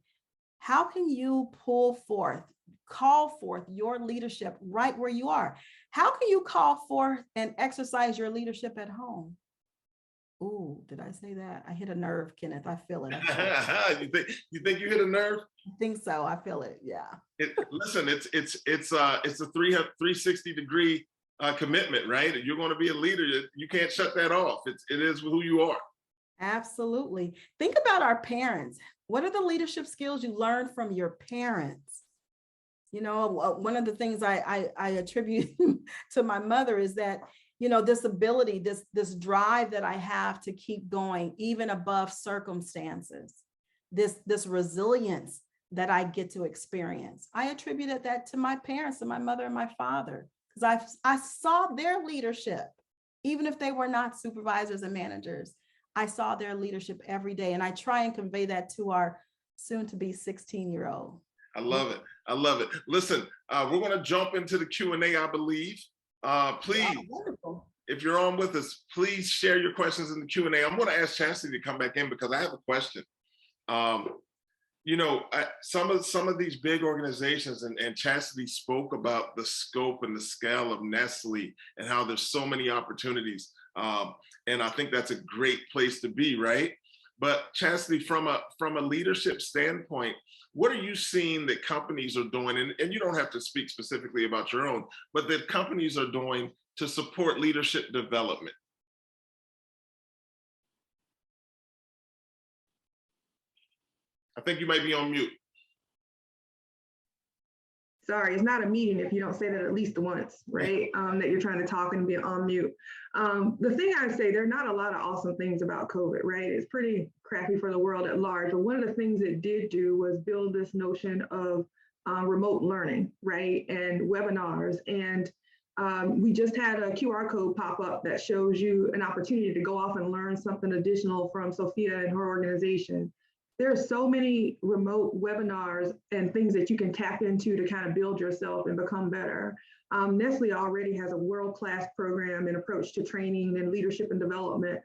How can you call forth your leadership right where you are? How can you call forth and exercise your leadership at home? Ooh, did I say that? I hit a nerve, Kenneth. I feel it. You think you hit a nerve? I think so. I feel it. Yeah. Listen, it's a 360-degree commitment, right? You're going to be a leader. You can't shut that off. It is who you are. Absolutely. Think about our parents. What are the leadership skills you learned from your parents? You know, one of the things I attribute to my mother is that, you know, this ability, this drive that I have to keep going even above circumstances, this resilience that I get to experience. I attributed that to my parents, to my mother and my father, because I saw their leadership, even if they were not supervisors and managers. I saw their leadership every day, and I try and convey that to our soon-to-be 16-year-old. I love it. I love it. Listen, we're going to jump into the Q&A, I believe. Please, if you're on with us, please share your questions in the Q&A. I'm going to ask Chastity to come back in because I have a question. You know, some of these big organizations, and Chastity spoke about the scope and the scale of Nestle and how there's so many opportunities. And I think that's a great place to be, right? But Chastity, from a leadership standpoint, what are you seeing that companies are doing? And you don't have to speak specifically about your own, but that companies are doing to support leadership development? I think you might be on mute. Sorry, it's not a meeting if you don't say that at least once, right? That you're trying to talk and be on mute. The thing I say, there are not a lot of awesome things about COVID, right? It's pretty crappy for the world at large. But one of the things it did do was build this notion of remote learning, right? And webinars. And we just had a QR code pop up that shows you an opportunity to go off and learn something additional from Sophia and her organization. There are so many remote webinars and things that you can tap into to kind of build yourself and become better. Nestle already has a world-class program and approach to training and leadership and development.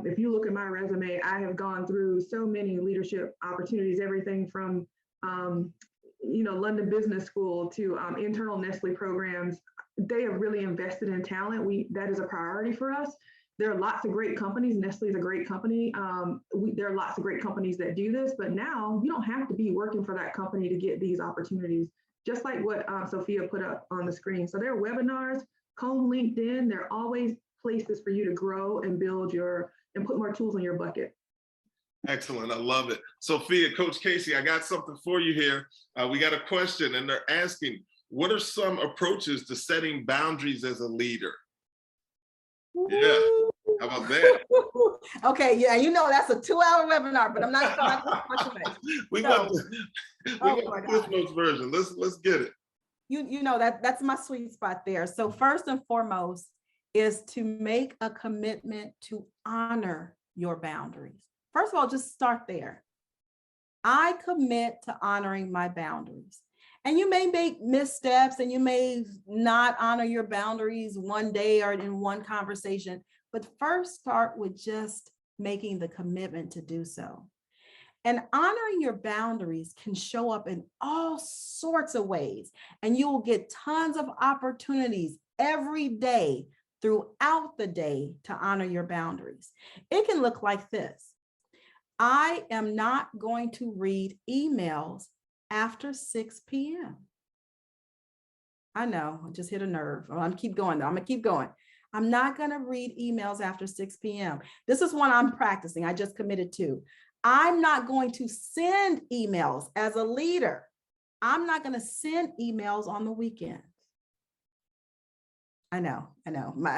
If you look at my resume, I have gone through so many leadership opportunities, everything from London Business School to internal Nestle programs. They have really invested in talent. That is a priority for us. There are lots of great companies. Nestle is a great company. There are lots of great companies that do this, but now you don't have to be working for that company to get these opportunities, just like what Sophia put up on the screen. So there are webinars, comb LinkedIn. There are always places for you to grow and build and put more tools in your bucket. Excellent, I love it. Sophia, Coach Casey, I got something for you here. We got a question and they're asking, what are some approaches to setting boundaries as a leader? Yeah, how about that? Okay, yeah, that's a 2-hour webinar, but I'm not We want the Cliff Notes version. Let's get it. That's my sweet spot there. So first and foremost is to make a commitment to honor your boundaries. First of all, just start there. I commit to honoring my boundaries. And you may make missteps and you may not honor your boundaries one day or in one conversation, but first start with just making the commitment to do so. And honoring your boundaries can show up in all sorts of ways, and you will get tons of opportunities every day throughout the day to honor your boundaries. It can look like this. I am not going to read emails after 6 p.m. I know, I just hit a nerve. I'm gonna keep going though. I'm gonna keep going. I'm not gonna read emails after 6 p.m. This is one I'm practicing. I just committed to. I'm not going to send emails as a leader. I'm not gonna send emails on the weekends. I know.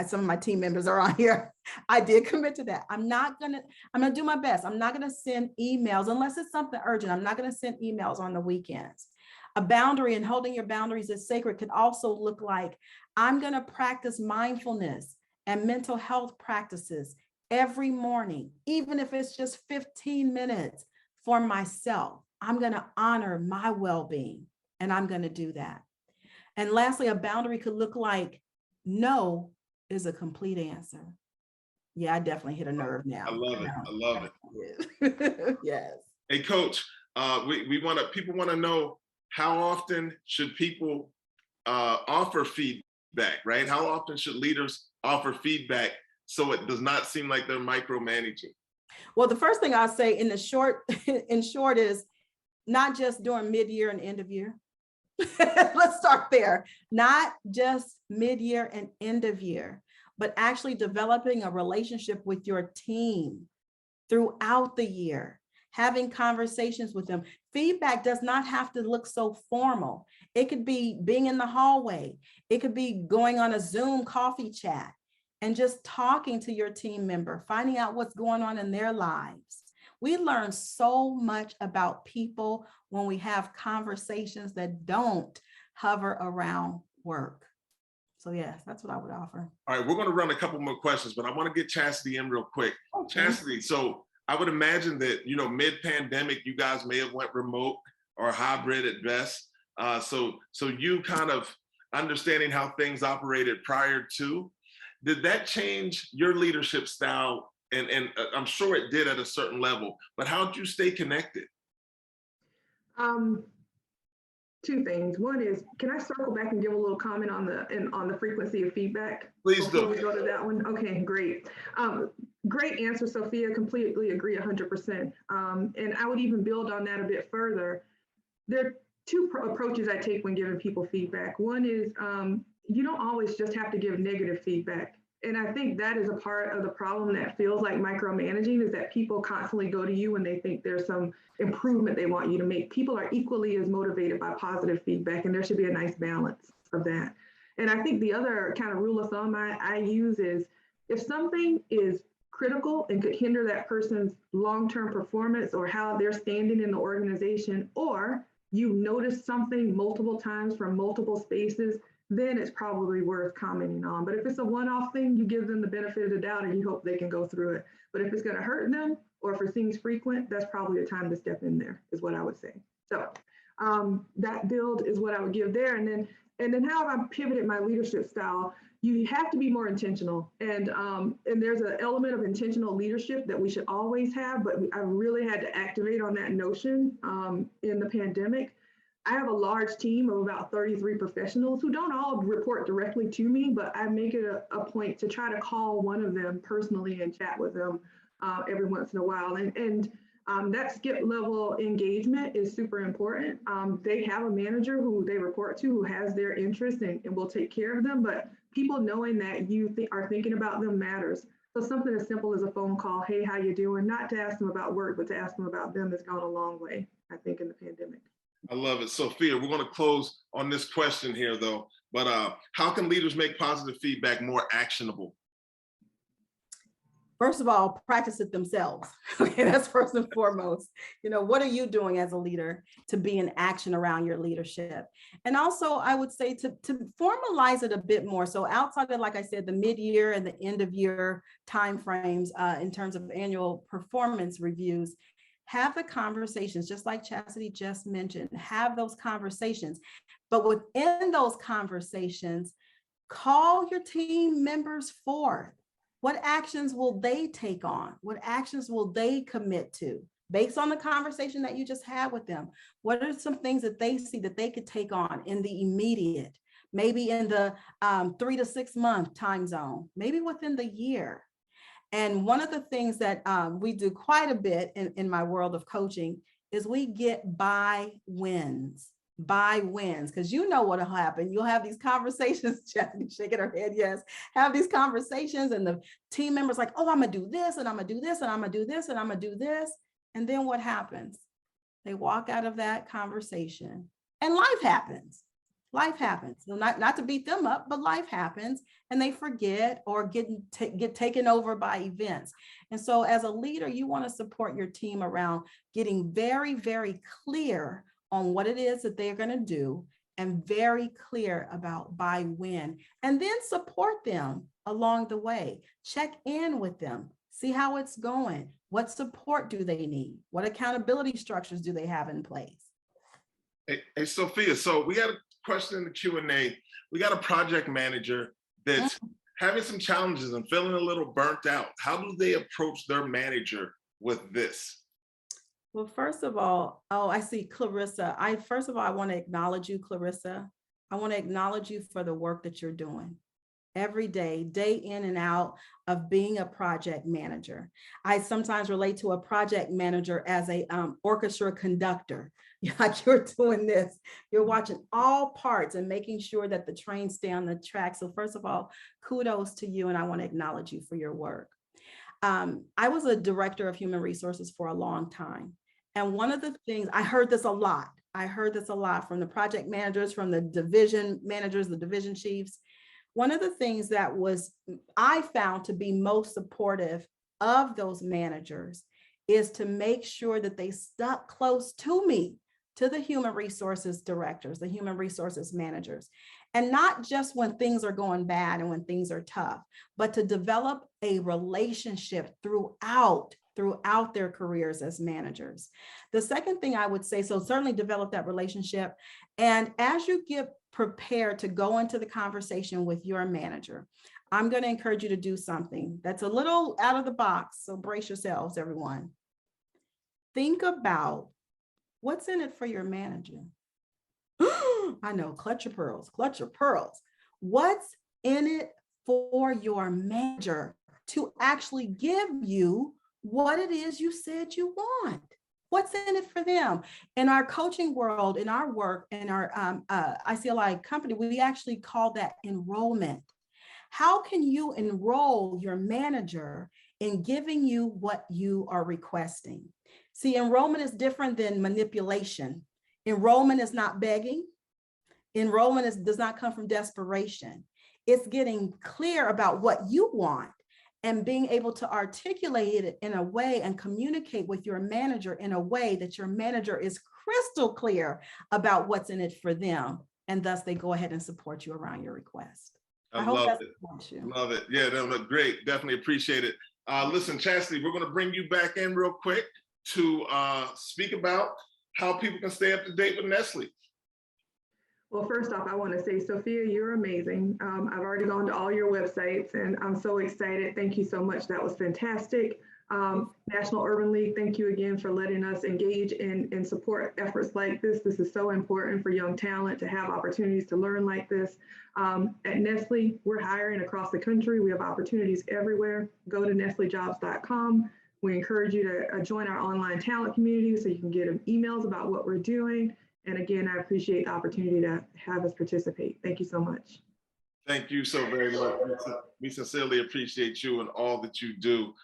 Some of my team members are on here. I did commit to that. I'm gonna do my best. I'm not gonna send emails unless it's something urgent. I'm not gonna send emails on the weekends. A boundary and holding your boundaries as sacred could also look like, I'm gonna practice mindfulness and mental health practices every morning, even if it's just 15 minutes for myself. I'm gonna honor my well-being, and I'm gonna do that. And lastly, a boundary could look like, no is a complete answer. Yeah, I definitely hit a nerve now. I love it. I love it. Yes. Hey, Coach, people want to know, how often should people offer feedback, right? How often should leaders offer feedback so it does not seem like they're micromanaging? Well, the first thing I'll say in short is not just during mid-year and end of year. Let's start there. Not just mid-year and end of year, but actually developing a relationship with your team throughout the year, having conversations with them. Feedback does not have to look so formal. It could be being in the hallway. It could be going on a Zoom coffee chat and just talking to your team member, finding out what's going on in their lives. We learn so much about people when we have conversations that don't hover around work. So yes, that's what I would offer. All right, we're going to run a couple more questions, but I want to get Chastity in real quick. Okay. Chastity, so I would imagine that, mid-pandemic, you guys may have went remote or hybrid at best. So you kind of understanding how things operated prior to, did that change your leadership style? And I'm sure it did at a certain level, but how did you stay connected? Two things. One is, can I circle back and give a little comment on the frequency of feedback? Please do. Before we go to that one. Okay, great. Great answer, Sophia. Completely agree 100%. And I would even build on that a bit further. There are two approaches I take when giving people feedback. One is you don't always just have to give negative feedback. And I think that is a part of the problem that feels like micromanaging, is that people constantly go to you when they think there's some improvement they want you to make. People are equally as motivated by positive feedback, and there should be a nice balance of that. And I think the other kind of rule of thumb I use is, if something is critical and could hinder that person's long-term performance or how they're standing in the organization, or you notice something multiple times from multiple spaces, then it's probably worth commenting on. But if it's a one-off thing, you give them the benefit of the doubt and you hope they can go through it. But if it's going to hurt them, or if it seems frequent, that's probably the time to step in there, is what I would say. So that build is what I would give there. And then how have I pivoted my leadership style? You have to be more intentional. And there's an element of intentional leadership that we should always have, but I really had to activate on that notion in the pandemic. I have a large team of about 33 professionals who don't all report directly to me, but I make it a point to try to call one of them personally and chat with them every once in a while. And that skip level engagement is super important. They have a manager who they report to who has their interest and will take care of them, but people knowing that you are thinking about them matters. So something as simple as a phone call, hey, how you doing? Not to ask them about work, but to ask them about them has gone a long way, I think, in the pandemic. I love it. Sophia, we're going to close on this question here, though. But how can leaders make positive feedback more actionable? First of all, practice it themselves. Okay, that's first and foremost. You know, what are you doing as a leader to be in action around your leadership? And also, I would say to formalize it a bit more. So outside of, like I said, the mid-year and the end of year timeframes in terms of annual performance reviews, have the conversations, just like Chastity just mentioned, have those conversations. But within those conversations, call your team members forth. What actions will they take on? What actions will they commit to based on the conversation that you just had with them? What are some things that they see that they could take on in the immediate, maybe in the 3 to 6 month time zone, maybe within the year? And one of the things that we do quite a bit in my world of coaching is we get by wins, because you know what'll happen. You'll have these conversations, Jackie shaking her head, yes, have these conversations and the team members like, oh, I'm gonna do this and I'm gonna do this and I'm gonna do this and I'm gonna do this. And then what happens? They walk out of that conversation and life happens. Life happens. So not to beat them up, but life happens and they forget or get taken over by events. And so as a leader, you want to support your team around getting very, very clear on what it is that they're going to do and very clear about by when, and then support them along the way. Check in with them, see how it's going. What support do they need? What accountability structures do they have in place? Hey, Sophia, so we got a question in the Q&A. We got a project manager that's having some challenges and feeling a little burnt out. How do they approach their manager with this? Well, first of all, I see Clarissa. First of all, I want to acknowledge you, Clarissa. I want to acknowledge you for the work that you're doing every day, day in and out of being a project manager. I sometimes relate to a project manager as a orchestra conductor. Like you're doing this, you're watching all parts and making sure that the trains stay on the track. So first of all, kudos to you, and I want to acknowledge you for your work. I was a director of human resources for a long time. And one of the things, I heard this a lot from the project managers, from the division managers, the division chiefs. One of the things that I found to be most supportive of those managers is to make sure that they stuck close to me, to the human resources directors, the human resources managers, and not just when things are going bad and when things are tough, but to develop a relationship throughout their careers as managers. The second thing I would say, so certainly develop that relationship. And as you get prepared to go into the conversation with your manager, I'm going to encourage you to do something that's a little out of the box. So brace yourselves, everyone. Think about what's in it for your manager. I know, clutch your pearls, clutch your pearls. What's in it for your manager to actually give you what it is you said you want? What's in it for them? In our coaching world, in our work, in our ICLI company, we actually call that enrollment. How can you enroll your manager in giving you what you are requesting? See, enrollment is different than manipulation. Enrollment is not begging. Enrollment does not come from desperation. It's getting clear about what you want and being able to articulate it in a way and communicate with your manager in a way that your manager is crystal clear about what's in it for them. And thus they go ahead and support you around your request. I hope love that it. supports you. Love it. Yeah, that was great. Definitely appreciate it. Listen, Chastity, we're going to bring you back in real quick to speak about how people can stay up to date with Nestle. Well, first off, I want to say, Sophia, you're amazing. I've already gone to all your websites and I'm so excited. Thank you so much. That was fantastic. National Urban League, thank you again for letting us engage and support efforts like this. This is so important for young talent to have opportunities to learn like this. At Nestle, we're hiring across the country. We have opportunities everywhere. Go to nestlejobs.com. We encourage you to join our online talent community so you can get emails about what we're doing. And again, I appreciate the opportunity to have us participate. Thank you so much. Thank you so very much. We sincerely appreciate you and all that you do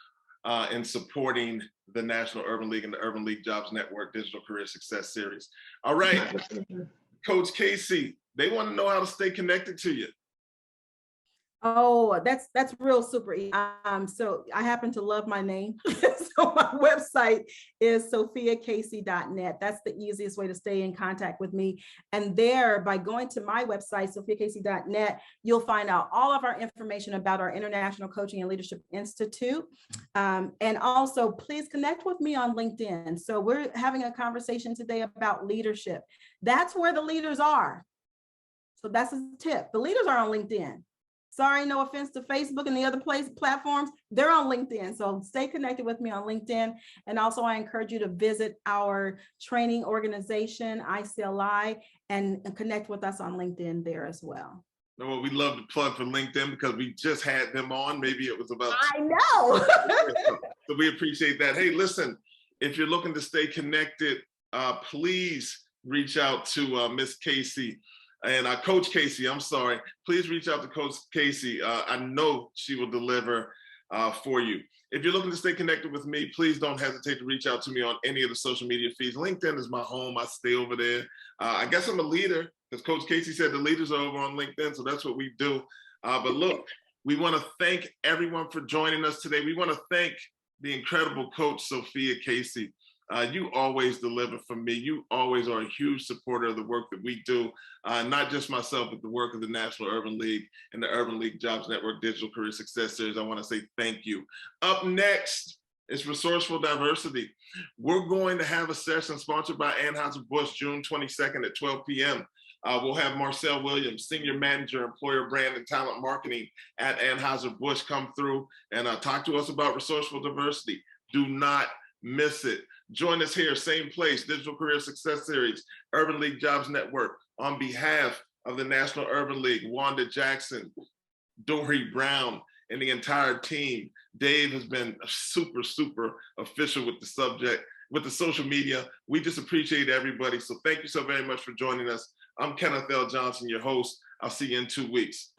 in supporting the National Urban League and the Urban League Jobs Network Digital Career Success Series. All right, Coach Casey, they want to know how to stay connected to you. Oh, that's real super. So I happen to love my name. So my website is sophiacasey.net. That's the easiest way to stay in contact with me. And there, by going to my website, sophiacasey.net, you'll find out all of our information about our International Coaching and Leadership Institute. And also, please connect with me on LinkedIn. So we're having a conversation today about leadership. That's where the leaders are. So that's a tip. The leaders are on LinkedIn. Sorry, no offense to Facebook and the other platforms, they're on LinkedIn. So stay connected with me on LinkedIn. And also I encourage you to visit our training organization, ICLI, and connect with us on LinkedIn there as well. Well, we love to plug for LinkedIn because we just had them on. Maybe it was about. I know. So we appreciate that. Hey, listen, if you're looking to stay connected, please reach out to Miss Casey. And Coach Casey, I'm sorry, please reach out to Coach Casey. I know she will deliver for you. If you're looking to stay connected with me, please don't hesitate to reach out to me on any of the social media feeds. LinkedIn is my home. I stay over there. I guess I'm a leader because Coach Casey said the leaders are over on LinkedIn, so that's what we do. But look, we want to thank everyone for joining us today. We want to thank the incredible Coach Sophia Casey. You always deliver for me. You always are a huge supporter of the work that we do, not just myself, but the work of the National Urban League and the Urban League Jobs Network Digital Career Success Series. I want to say thank you. Up next is Resourceful Diversity. We're going to have a session sponsored by Anheuser-Busch June 22nd at 12 p.m. We'll have Marcel Williams, Senior Manager, Employer Brand and Talent Marketing at Anheuser-Busch, come through and talk to us about resourceful diversity. Do not miss it. Join us here, same place, Digital Career Success Series, Urban League Jobs Network. On behalf of the National Urban League, Wanda Jackson, Dory Brown, and the entire team, Dave has been super, super official with the subject, with the social media. We just appreciate everybody. So thank you so very much for joining us. I'm Kenneth L. Johnson, your host. I'll see you in 2 weeks.